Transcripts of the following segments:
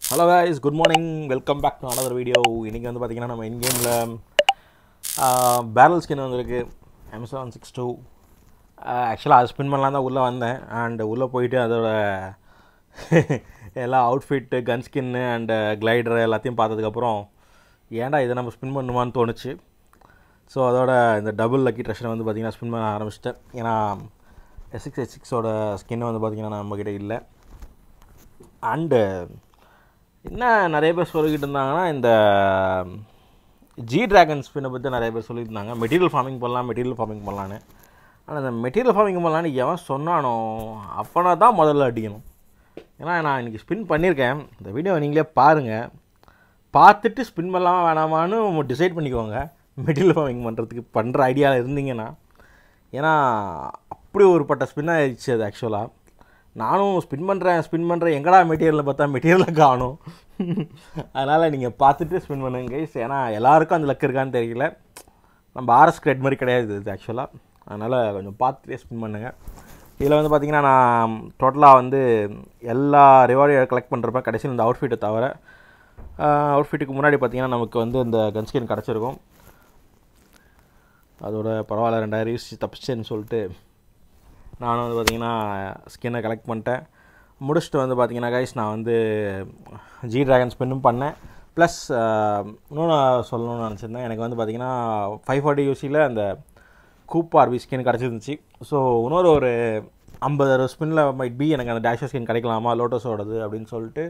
Hello guys, good morning. Welcome back to another video. இன்னைக்கு வந்து பாத்தீங்கன்னா நம்ம இன் கேம்ல பேரல் ஸ்கின் வந்திருக்கு M762. ஆக்சுவலாக அது ஸ்பின் பண்ணலாம் தான் உள்ளே வந்தேன். அண்ட் உள்ளே போயிட்டு அதோட எல்லா outfit gun skin and glider எல்லாத்தையும் பார்த்ததுக்கப்புறம் ஏன்டா இதை நம்ம ஸ்பின் பண்ணுமான்னு தோணுச்சு. ஸோ அதோட இந்த டபுள் லக்கி ட்ரெஷரை வந்து பார்த்திங்கன்னா ஸ்பின் பண்ண ஆரம்பிச்சிட்டேன். ஏன்னா S6 ஸ்கின் வந்து பார்த்திங்கன்னா நம்மக்கிட்ட இல்லை. அண்டு என்ன நிறைய பேர் சொல்லிக்கிட்டு இருந்தாங்கன்னா இந்த ஜி ட்ராகன் ஸ்பின்னை பற்றி நிறைய பேர் சொல்லியிருந்தாங்க. மெட்டீரியல் ஃபார்மிங் பண்ணலான்னு. ஆனால் இந்த மெட்டீரியல் ஃபார்மிங் பண்ணலான்னு எவன் சொன்னானோ அப்போனா தான் முதல்ல அடிக்கணும். ஏன்னா நான் இன்றைக்கி ஸ்பின் பண்ணியிருக்கேன். இந்த வீடியோ நீங்களே பாருங்கள். பார்த்துட்டு ஸ்பின் பண்ணலாமா வேணாமான்னு டிசைட் பண்ணிக்கோங்க. மெட்டீரியல் ஃபார்மிங் பண்ணுற ஐடியாவில் இருந்தீங்கன்னா. ஏன்னா அப்படி ஒரு பட்ட ஸ்பின்னாக ஆயிடுச்சு அது. ஆக்சுவலாக நானும் ஸ்பின் பண்ணுறேன் எங்கடா மெட்டீரியலில் பார்த்தா மெட்டீரியலில் காணும். அதனால் நீங்கள் பார்த்துட்டு ஸ்பின் பண்ணுங்க கைஸ். ஏன்னா எல்லாருக்கும் அந்த லக் இருக்கான்னு தெரியல. நம்ம RS கிரேட் மாதிரி கிடையாது இது ஆக்சுவலாக. அதனால் கொஞ்சம் பார்த்துட்டே ஸ்பின் பண்ணுங்கள். இதில் வந்து பார்த்திங்கன்னா நான் டோட்டலாக வந்து எல்லா ரிவார்டையும் கலெக்ட் பண்ணுறப்ப கடைசியில் இந்த அவுட்ஃபிட்டை தவிர அவுட்ஃபிட்டுக்கு முன்னாடி பார்த்திங்கன்னா நமக்கு வந்து இந்த கன் ஸ்கின் கிடச்சிருக்கும். அதோட பரவாயில்ல 2000 யூஸ் தப்பிச்சேன்னு சொல்லிட்டு நானும் வந்து பார்த்திங்கன்னா ஸ்கின்னை கலெக்ட் பண்ணிட்டேன். முடிச்சுட்டு வந்து பார்த்திங்கன்னா கைஸ் நான் வந்து ஜி ட்ராகன் ஸ்பின்னும் பண்ணேன். ப்ளஸ் இன்னொன்று சொல்லணும்னு நினச்சிருந்தேன். எனக்கு வந்து பார்த்திங்கன்னா 540 யூசியில் அந்த கூப் ஆர்பி ஸ்கின் கிடச்சிருந்துச்சு. ஸோ இன்னொரு ஒரு 50 ஸ்பின்னில் மைட் பி எனக்கு அந்த டேஷர் ஸ்கின் கிடைக்கலாமா லோட்டஸோடது அப்படின்னு சொல்லிட்டு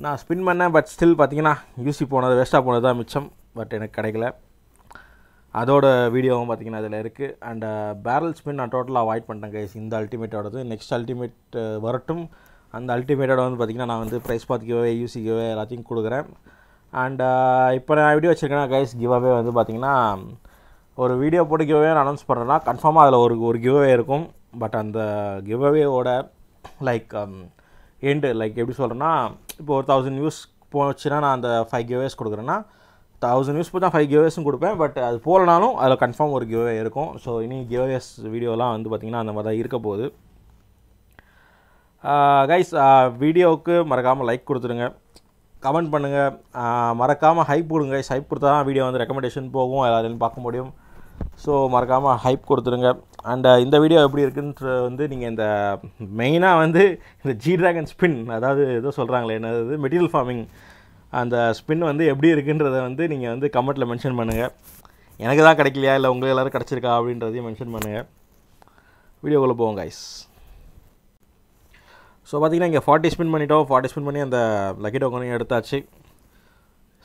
நான் ஸ்பின் பண்ணேன். பட் ஸ்டில் பார்த்திங்கன்னா யூசி போனது வேஸ்ட்டாக போனது தான் மிச்சம். பட் எனக்கு கிடைக்கல. அதோட வீடியோவும் பார்த்திங்கன்னா அதில் இருக்குது. அண்ட் பேரல் ஸ்பின் நான் டோட்டலாக அவாய்ட் பண்ணிட்டேன் கைஸ். இந்த அல்டிமேட்டோடது நெக்ஸ்ட் அல்டிமேட் வரட்டும். அந்த அல்டிமேட்டோட வந்து பார்த்திங்கன்னா நான் வந்து ப்ரைஸ் பார்த்து கிவ்அவே யூசி கிவ்அவே எல்லாத்தையும் கொடுக்குறேன். அண்ட் இப்போ நான் வீடியோ வச்சுருக்கேன்னா கைஸ் கிவ்அவே வந்து பார்த்திங்கன்னா ஒரு வீடியோ போட்டு கிவ்அவே நான் அனௌன்ஸ் பண்ணுறேன்னா கன்ஃபார்மாக அதில் ஒரு கிவ்அவே இருக்கும். பட் அந்த கிவ்அவேவோட லைக் எண்டு லைக் எப்படி சொல்கிறேன்னா இப்போ ஒரு 1000 வியூஸ் போச்சுன்னா நான் அந்த 5 கிவ்அவேஸ் கொடுக்குறேன்னா 1000 வியூஸ் போய் தான் 5 கிவ்அவேஸும் கொடுப்பேன். பட் அது போகலனாலும் அதில் கன்ஃபார்ம் ஒரு கிவ்அவே இருக்கும். ஸோ இனி கிவ்அவேஸ் வீடியோலாம் வந்து பார்த்திங்கன்னா அந்த மாதிரி தான் இருக்க போகுது. கைஸ் வீடியோவுக்கு மறக்காமல் லைக் கொடுத்துருங்க, கமெண்ட் பண்ணுங்கள், மறக்காமல் ஹைப் கொடுங்க கைஸ். ஹைப் கொடுத்தா தான் வீடியோ வந்து ரெக்கமெண்டேஷன் போகும், எல்லாரையும் பார்க்க முடியும். ஸோ மறக்காமல் ஹைப் கொடுத்துருங்க. அண்ட் இந்த வீடியோ எப்படி இருக்குன்ற வந்து நீங்கள் இந்த மெயினாக வந்து இந்த ஜி ட்ராகன் ஸ்பின் அதாவது ஏதோ சொல்கிறாங்களே என்னது மெட்டீரியல் ஃபார்மிங் அந்த ஸ்பின் வந்து எப்படி இருக்குன்றதை வந்து நீங்கள் வந்து கமெண்ட்டில் மென்ஷன் பண்ணுங்கள். எனக்கு தான் கிடைக்கலையா இல்லை உங்களுக்கு எல்லோரும் கிடச்சிருக்கா அப்படின்றதையும் மென்ஷன் பண்ணுங்கள். வீடியோக்குள்ளே போவோம் கைஸ். ஸோ பார்த்திங்கன்னா இங்கே 40 ஸ்பின் பண்ணிட்டோம். 40 ஸ்பின் பண்ணி அந்த லக்கி டோக்கனையும் எடுத்தாச்சு.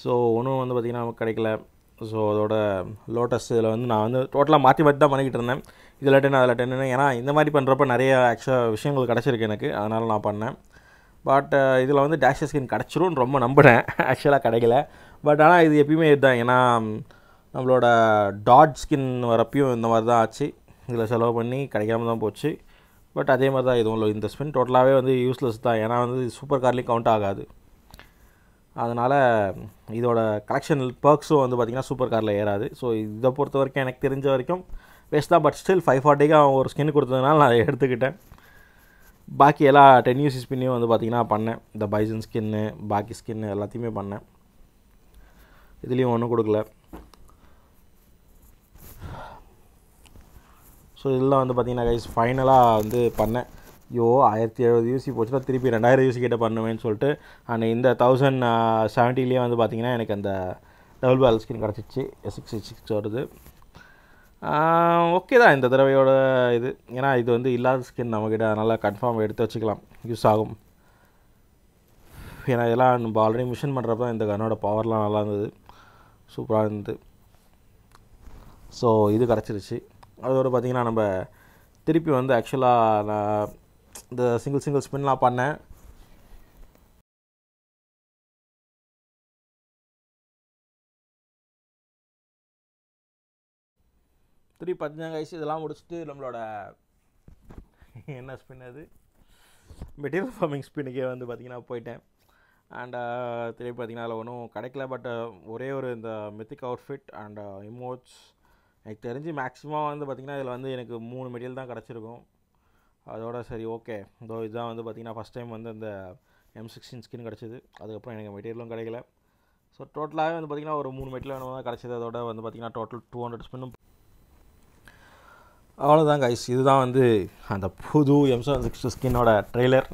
ஸோ ஒன்றும் வந்து பார்த்திங்கன்னா நமக்கு கிடைக்கல. ஸோ அதோட லோட்டஸ் இதில் வந்து நான் வந்து டோட்டலாக மாற்றி தான் பண்ணிக்கிட்டு இருந்தேன். இதில் 10 அதில் 10. ஏன்னா இந்த மாதிரி பண்ணுறப்ப நிறைய ஆக்சுவலாக விஷயங்கள் கிடச்சிருக்கு எனக்கு. அதனால் நான் பண்ணேன். பட் இதில் வந்து டேஷர் ஸ்கின் கிடச்சிரும்னு ரொம்ப நம்பினேன். ஆக்சுவலாக கிடைக்கல. பட் ஆனால் இது எப்பயுமே இதுதான். ஏன்னா நம்மளோட டாட் ஸ்கின் வரப்பையும் இந்த மாதிரி தான் ஆச்சு. இதில் செலவு பண்ணி கிடைக்காம தான் போச்சு. பட் அதே மாதிரி தான் இதுவும் இந்த ஸ்பின் டோட்டலாகவே வந்து யூஸ்லெஸ் தான். ஏன்னா வந்து சூப்பர் கார்லேயும் கவுண்ட் ஆகாது. அதனால் இதோட கலெக்ஷன் பர்க்ஸும் வந்து பார்த்திங்கன்னா சூப்பர் காரில் ஏறாது. ஸோ இதை பொறுத்த வரைக்கும் எனக்கு தெரிஞ்ச வரைக்கும் வேஸ்ட் தான். பட் ஸ்டில் 540க்கு அவன் ஒரு ஸ்கின் கொடுத்ததுனால நான் அதை எடுத்துக்கிட்டேன். பாக்கி எல்லா 10 யூசி ஸ்பின்னையும் வந்து பார்த்திங்கன்னா பண்ணேன். இந்த பைசன் ஸ்கின்னு பாக்கி ஸ்கின்னு எல்லாத்தையுமே பண்ணேன். இதுலேயும் ஒன்றும் கொடுக்கல. ஸோ இதெல்லாம் வந்து பார்த்திங்கன்னா கைஸ் ஃபைனலாக வந்து பண்ணேன். 1070 யூசி போச்சுன்னா திருப்பி 2000 யூசி கிட்ட பண்ணுவேன்னு சொல்லிட்டு அண்ட் இந்த 1070லேயே வந்து பார்த்திங்கன்னா எனக்கு அந்த டபுள் பேரல் ஸ்கின் கிடச்சிச்சு. S6 வருது. ஓகே தான் இந்த தடவையோட இது. ஏன்னா இது வந்து இல்லாத ஸ்கின் நம்மக்கிட்ட, அதனால் கன்ஃபார்ம் எடுத்து வச்சுக்கலாம், யூஸ் ஆகும். ஏன்னா இதெல்லாம் நம்ம ஆல்ரெடி மிஷன் பண்ணுறப்ப இந்த கன்னோட பவர்லாம் நல்லா இருந்தது, சூப்பராக இருந்தது. ஸோ இது கிடச்சிருச்சு. அதோட பார்த்திங்கன்னா நம்ம திருப்பி வந்து ஆக்சுவலாக நான் இந்த சிங்கிள் ஸ்பின்லாம் பண்ணேன். திருப்பி பார்த்தீங்கன்னா கைஸ் இதெல்லாம் முடிச்சுட்டு நம்மளோட என்ன ஸ்பின் அது மெட்டீரியல் ஃபார்மிங் ஸ்பின்னுக்கே வந்து பார்த்திங்கன்னா போயிட்டேன். அண்ட் திருப்பி பார்த்திங்கன்னா அதில் ஒன்றும் கிடைக்கல. பட் ஒரே ஒரு இந்த மித்திக் அவுட்ஃபிட் அண்ட் இமோட்ஸ் எனக்கு தெரிஞ்சு மேக்ஸிமம் வந்து பார்த்திங்கன்னா இதில் வந்து எனக்கு 3 மெட்டீரியல் தான் கிடச்சிருக்கும். அதோட சரி ஓகே. இதோ இதுதான் வந்து பார்த்திங்கன்னா ஃபஸ்ட் டைம் வந்து அந்த M16 ஸ்கின் கிடச்சிது. அதுக்கப்புறம் எனக்கு மெட்டீரியலும் கிடைக்கல. ஸோ டோட்டலாகவே வந்து பார்த்திங்கன்னா ஒரு 3 மெட்டீரியல் தான் கிடச்சிது. அதோட வந்து பார்த்திங்கன்னா டோட்டல் 200 ஸ்பின்னும். அவ்வளோதான் கைஸ், இதுதான் வந்து அந்த புது M762 ஸ்கின்னோட ட்ரெய்லர்.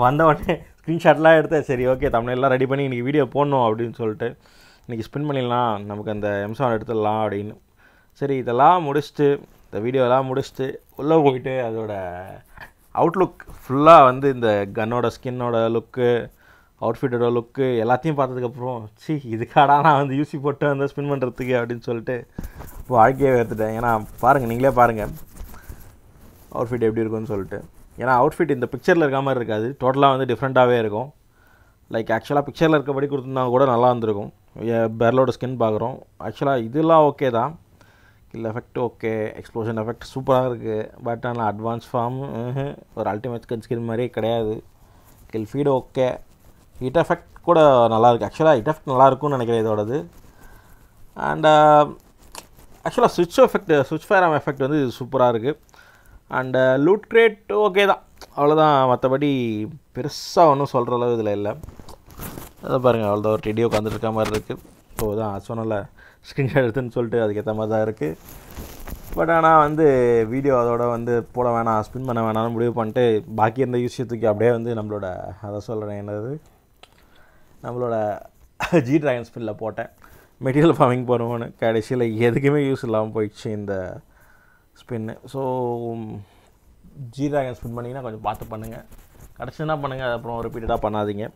வந்தவொடனே ஸ்க்ரீன்ஷாட்லாம் எடுத்தேன். சரி ஓகே, தமிழ்லாம் ரெடி பண்ணி இன்றைக்கி வீடியோ போடணும் அப்படின்னு சொல்லிட்டு இன்றைக்கி ஸ்பின் பண்ணிடலாம், நமக்கு அந்த M7 எடுத்துடலாம் அப்படின்னு. சரி, இதெல்லாம் முடிச்சுட்டு இந்த வீடியோலாம் முடிச்சுட்டு உள்ளே போயிட்டு அதோட அவுட்லுக் ஃபுல்லாக வந்து இந்த கன்னோட ஸ்கின்னோட லுக்கு, அவுட்ஃபிட்டோட லுக்கு எல்லாத்தையும் பார்த்ததுக்கப்புறம் இதுக்காடா நான் வந்து யூசி போட்டு வந்து ஸ்பின் பண்ணுறதுக்கு அப்படின்னு சொல்லிட்டு வாழ்க்கையே எடுத்துட்டேன். ஏன்னா பாருங்கள், நீங்களே பாருங்கள் அவுட்ஃபிட் எப்படி இருக்குன்னு சொல்லிட்டு. ஏன்னா அவுட்ஃபிட் இந்த பிக்சரில் இருக்க மாதிரி இருக்காது, டோட்டலாக வந்து டிஃப்ரெண்ட்டாகவே இருக்கும். லைக் ஆக்சுவலாக பிக்சரில் இருக்கபடி கொடுத்துருந்தாங்க கூட நல்லா இருந்திருக்கும். பெர்லோட ஸ்கின் பார்க்குறோம். ஆக்சுவலாக இதெல்லாம் ஓகே தான், kill effect okay, explosion effect சூப்பராக இருக்குது. பட் ஆனால் அட்வான்ஸ் ஃபார்ம் ஒரு அல்டிமேட் ஸ்கின் மாதிரியே கிடையாது. Kill feed okay, hit effect கூட நல்லாயிருக்கு. ஆக்சுவலாக ஹிட் எஃபெக்ட் நல்லாயிருக்கும்னு நினைக்கிறேன் இதோடது. அண்ட் ஆக்சுவலாக ஸ்விட்ச் ஃபயர் எஃபெக்ட் வந்து இது சூப்பராக இருக்குது. அண்டு லூட் கிரேட் ஓகே தான், அவ்வளோதான். மற்றபடி பெருசாக ஒன்றும் சொல்கிற அளவு இதில் இல்லை. அதை பாருங்கள், அவ்வளோதான். ஒரு டெடி உட்காந்துருக்க மாதிரி இருக்குது. ஸோ தான் சொன்னல ஸ்க்ரீன்ஷாட் எடுத்துன்னு சொல்லிட்டு அதுக்கேற்ற மாதிரி தான் இருக்குது. பட் ஆனால் வந்து வீடியோ அதோட வந்து போட வேணாம், ஸ்பின் பண்ண வேணாம்னு முடிவு பண்ணிட்டு பாக்கி இருந்த விஷயத்துக்கு அப்படியே வந்து நம்மளோட அதை சொல்கிறேன் என்னது நம்மளோட ஜி ட்ராகன் ஸ்பின்னில் போட்டேன். மெட்டீரியல் ஃபார்மிங் பண்ணுவோன்னு கடைசியில் எதுக்குமே யூஸ் இல்லாமல் போயிடுச்சு இந்த spin. So G dragon spin பண்ணிங்கன்னா கொஞ்சம் பார்த்து பண்ணுங்கள், கிடச்சுன்னா பண்ணுங்கள், அப்புறம் ரிப்பீட்டடாக பண்ணாதீங்க.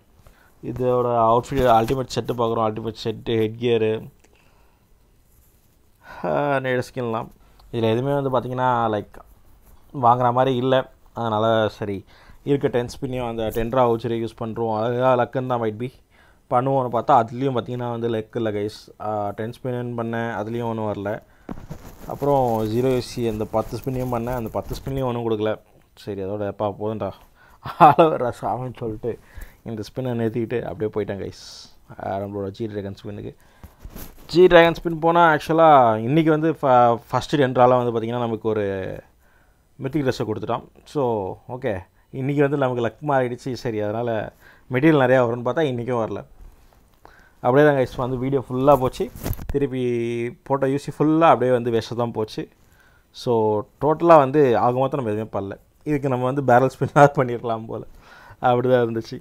இதோட அவுட்ஃபிட் அல்டிமேட் செட்டு பார்க்குறோம். அல்டிமேட் செட்டு, ஹெட் கியரு, நேட ஸ்கின்லாம் இதில் எதுவுமே வந்து பார்த்திங்கன்னா லைக் வாங்குற மாதிரி இல்லை. அதனால் சரி இருக்க 10 ஸ்பின்னையும் அந்த 10 ரூபா வவுச்சரை யூஸ் பண்ணுறோம். அழகாக லக்குன்னு தான் மைட் பி பண்ணுவோன்னு பார்த்தா அதுலேயும் பார்த்திங்கன்னா வந்து லக் இல்லை கைஸ். 10 ஸ்பின் பண்ணேன், அதுலேயும் ஒன்றும் வரல. அப்புறம் 0SC அந்த 10 ஸ்பின்னையும் பண்ணேன், அந்த 10 ஸ்பின்லேயும் ஒன்றும் கொடுக்கல. சரி அதோட எப்பா போதும்டா ஆளவர சாமின்னு சொல்லிட்டு இந்த ஸ்பின்னை நிறுத்திக்கிட்டு அப்படியே போயிட்டேன் கைஸ் நம்மளோட ஜி ட்ராகன் ஸ்பின்னுக்கு. ஜி ட்ராகன் ஸ்பின் போனால் ஆக்சுவலாக இன்றைக்கி வந்து ஃபஸ்ட்டு 10 ரூபாவில் வந்து பார்த்திங்கன்னா நமக்கு ஒரு மித்திக் ட்ரெஸ்ஸை கொடுத்துட்டோம். ஸோ ஓகே, இன்றைக்கி வந்து நமக்கு லக் மாறிடுச்சு. சரி அதனால் மெட்டீரியல் நிறையா வரும்னு பார்த்தா இன்றைக்கும் வரல. அப்படியே தான் கைஸ் வந்து வீடியோ ஃபுல்லாக போச்சு. திருப்பி போட்ட யூசி ஃபுல்லாக அப்படியே வந்து வேஸ்ட்டாக தான் போச்சு. ஸோ டோட்டலாக வந்து ஆக மொத்தம் நம்ம எதுவுமே பண்ணல. இதுக்கு நம்ம வந்து பேரல் ஸ்பின்னாக பண்ணிடலாம் போல் அப்படி தான் இருந்துச்சு.